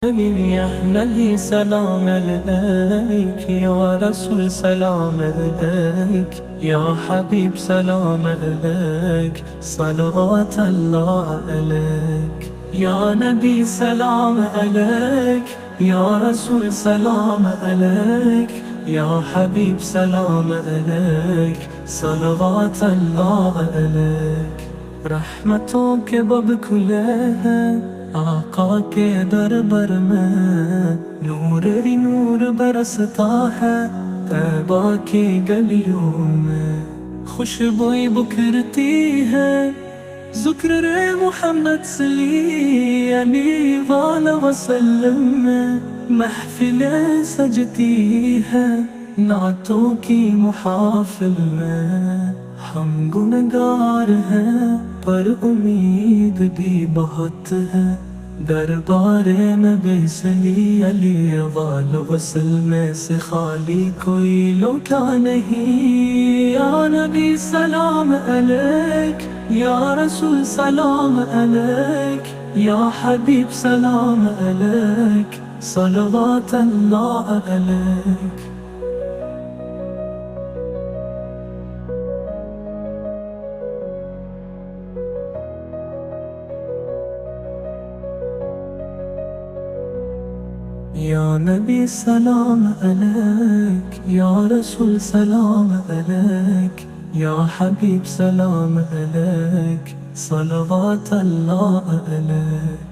يا نبي سلام عليك، يا رسول سلام عليك، يا حبيب سلام عليك، صلوات الله عليك. يا نبي سلام عليك، يا رسول سلام عليك، يا حبيب سلام عليك، صلوات الله عليك. रहमतों के बब खुले हैं आका के दरबार में, नूर ही नूर बरसता है तैबा की गलियों में। खुशबुएं बिखरती है ज़िक्र रे मोहम्मद सल्लल्लाहु वसल्लम में। महफिलें सजती है नातों की मुहाफिल में। हम गुनहगार हैं पर उम्मीद भी बहुत है, दरबारे नबी सल्लल्लाहु वसल्लम से खाली कोई लौटा नहीं। या नबी सलाम अलैक, या रसूल सलाम अलैक, या हबीब सलाम अलैक, सलवात अल्लाह अलैक। या नबी सलाम अलैक, या रसूल सलाम अलैक, या हबीब सलाम अलैक, सलवात अल्लाह अलैक।